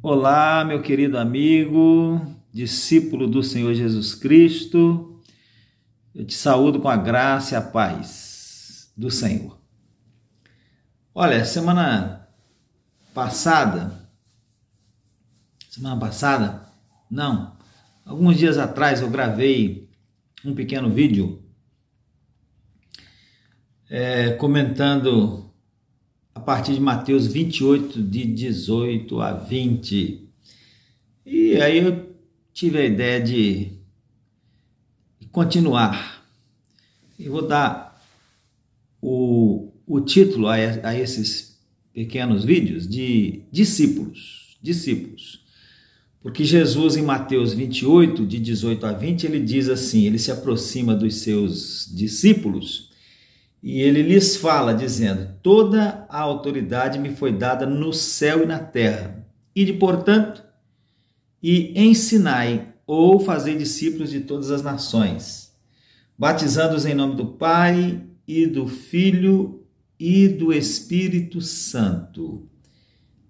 Olá, meu querido amigo, discípulo do Senhor Jesus Cristo, eu te saúdo com a graça e a paz do Senhor. Olha, semana passada, alguns dias atrás eu gravei um pequeno vídeo comentando a partir de Mateus 28, de 18 a 20. E aí eu tive a ideia de continuar. E vou dar o título a esses pequenos vídeos de discípulos. Porque Jesus, em Mateus 28, de 18 a 20, ele diz assim, ele se aproxima dos seus discípulos e ele lhes fala, dizendo: toda a autoridade me foi dada no céu e na terra. Ide, portanto, e ensinai, ou fazei discípulos de todas as nações, batizando-os em nome do Pai, e do Filho, e do Espírito Santo,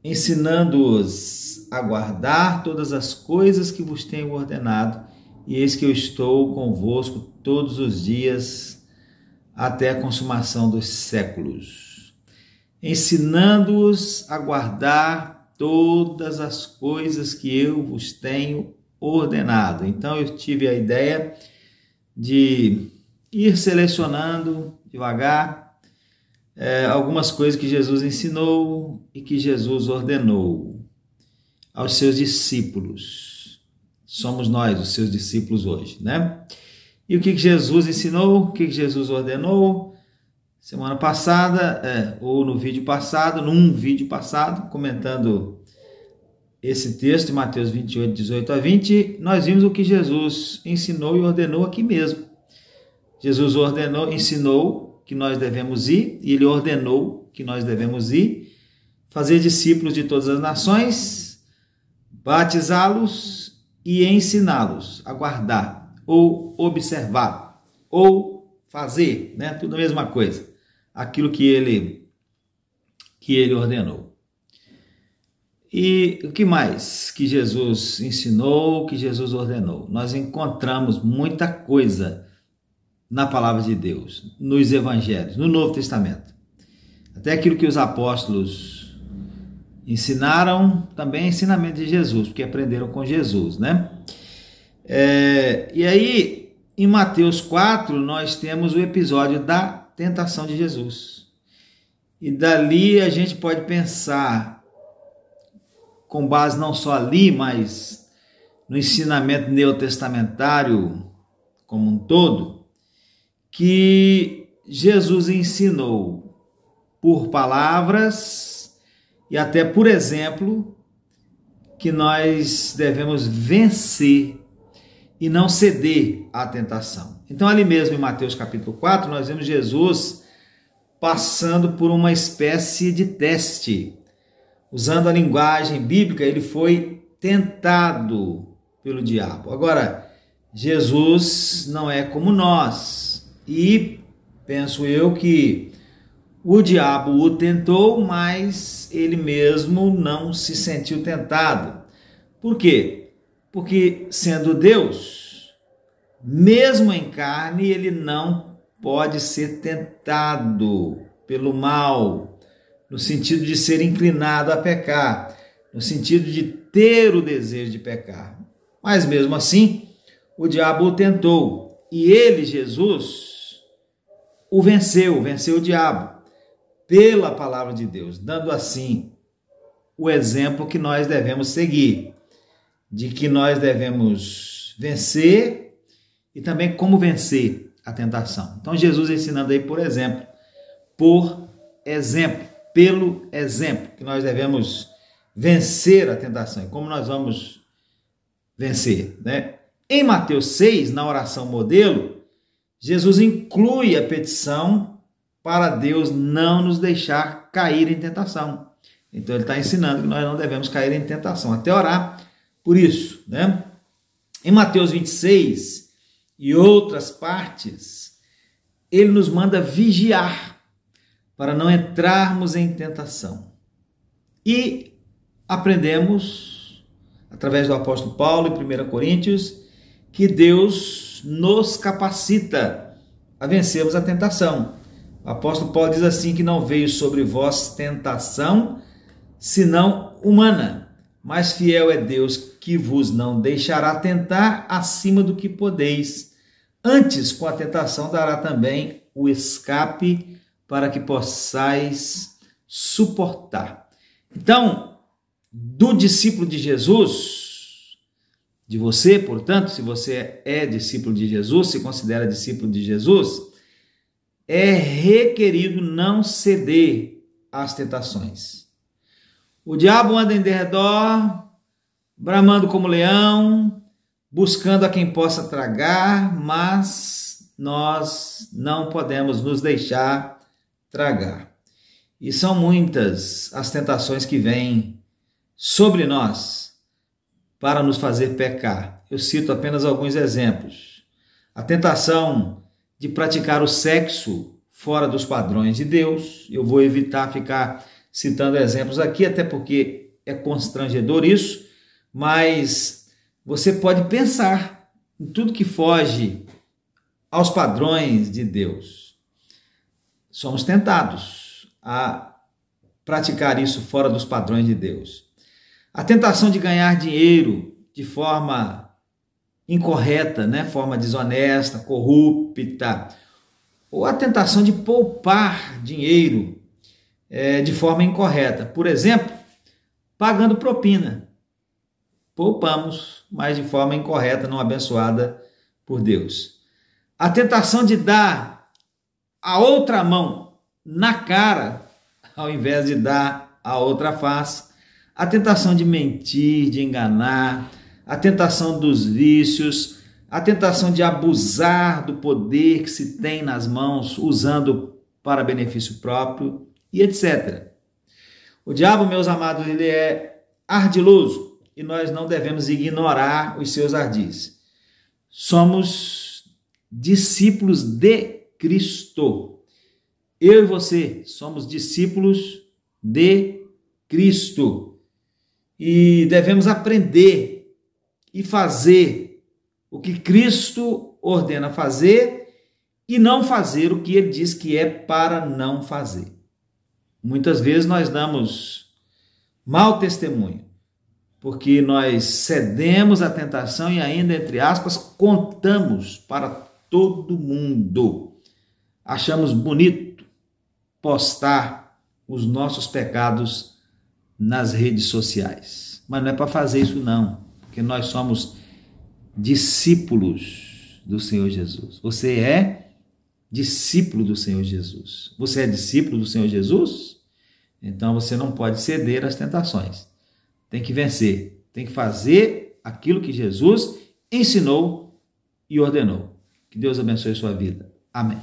ensinando-os a guardar todas as coisas que vos tenho ordenado, e eis que eu estou convosco todos os dias, até a consumação dos séculos, ensinando-os a guardar todas as coisas que eu vos tenho ordenado. Então eu tive a ideia de ir selecionando devagar algumas coisas que Jesus ensinou e que Jesus ordenou aos seus discípulos. Somos nós, os seus discípulos hoje, né? E o que Jesus ensinou, o que Jesus ordenou semana passada, ou num vídeo passado, comentando esse texto de Mateus 28, 18 a 20, nós vimos o que Jesus ensinou e ordenou aqui mesmo. Jesus ensinou que nós devemos ir, e ele ordenou que nós devemos ir, fazer discípulos de todas as nações, batizá-los e ensiná-los a guardar, ou observar, ou fazer, né? Tudo a mesma coisa, aquilo que ele ordenou. E o que mais que Jesus ensinou, que Jesus ordenou? Nós encontramos muita coisa na palavra de Deus, nos evangelhos, no Novo Testamento. Até aquilo que os apóstolos ensinaram, também é ensinamento de Jesus, porque aprenderam com Jesus, né? E aí, em Mateus 4, nós temos o episódio da tentação de Jesus. E dali a gente pode pensar, com base não só ali, mas no ensinamento neotestamentário como um todo, que Jesus ensinou por palavras e até por exemplo, que nós devemos vencer e não ceder à tentação. Então, ali mesmo em Mateus capítulo 4, nós vemos Jesus passando por uma espécie de teste. Usando a linguagem bíblica, ele foi tentado pelo diabo. Agora, Jesus não é como nós. E penso eu que o diabo o tentou, mas ele mesmo não se sentiu tentado. Por quê? Porque, sendo Deus, mesmo em carne, ele não pode ser tentado pelo mal, no sentido de ser inclinado a pecar, no sentido de ter o desejo de pecar. Mas, mesmo assim, o diabo o tentou. E ele, Jesus, o venceu o diabo, pela palavra de Deus, dando assim o exemplo que nós devemos seguir, de que nós devemos vencer e também como vencer a tentação. Então, Jesus ensinando aí pelo exemplo, que nós devemos vencer a tentação. E como nós vamos vencer, né? Em Mateus 6, na oração modelo, Jesus inclui a petição para Deus não nos deixar cair em tentação. Então, ele está ensinando que nós não devemos cair em tentação, até orar por isso, né? Em Mateus 26 e outras partes, ele nos manda vigiar para não entrarmos em tentação. E aprendemos através do apóstolo Paulo, em 1 Coríntios, que Deus nos capacita a vencermos a tentação. O apóstolo Paulo diz assim, que não veio sobre vós tentação, senão humana, mas fiel é Deus que vos não deixará tentar acima do que podeis. Antes, com a tentação, dará também o escape para que possais suportar. Então, do discípulo de Jesus, de você, portanto, se você é discípulo de Jesus, se considera discípulo de Jesus, é requerido não ceder às tentações. O diabo anda em derredor, bramando como leão, buscando a quem possa tragar, mas nós não podemos nos deixar tragar. E são muitas as tentações que vêm sobre nós para nos fazer pecar. Eu cito apenas alguns exemplos. A tentação de praticar o sexo fora dos padrões de Deus. Eu vou evitar ficar citando exemplos aqui, até porque é constrangedor isso, mas você pode pensar em tudo que foge aos padrões de Deus. Somos tentados a praticar isso fora dos padrões de Deus. A tentação de ganhar dinheiro de forma incorreta, forma desonesta, corrupta, ou a tentação de poupar dinheiro de forma incorreta. Por exemplo, pagando propina. Poupamos, mas de forma incorreta, não abençoada por Deus. A tentação de dar a outra mão na cara, ao invés de dar a outra face. A tentação de mentir, de enganar, a tentação dos vícios, a tentação de abusar do poder que se tem nas mãos, usando para benefício próprio, e etc. O diabo, meus amados, ele é ardiloso e nós não devemos ignorar os seus ardis. Somos discípulos de Cristo. Eu e você somos discípulos de Cristo. E devemos aprender e fazer o que Cristo ordena fazer e não fazer o que ele diz que é para não fazer. Muitas vezes nós damos mau testemunho, porque nós cedemos à tentação e ainda, entre aspas, contamos para todo mundo. Achamos bonito postar os nossos pecados nas redes sociais. Mas não é para fazer isso não, porque nós somos discípulos do Senhor Jesus. Você é discípulo do Senhor Jesus. Você é discípulo do Senhor Jesus? Então você não pode ceder às tentações. Tem que vencer, tem que fazer aquilo que Jesus ensinou e ordenou. Que Deus abençoe a sua vida. Amém.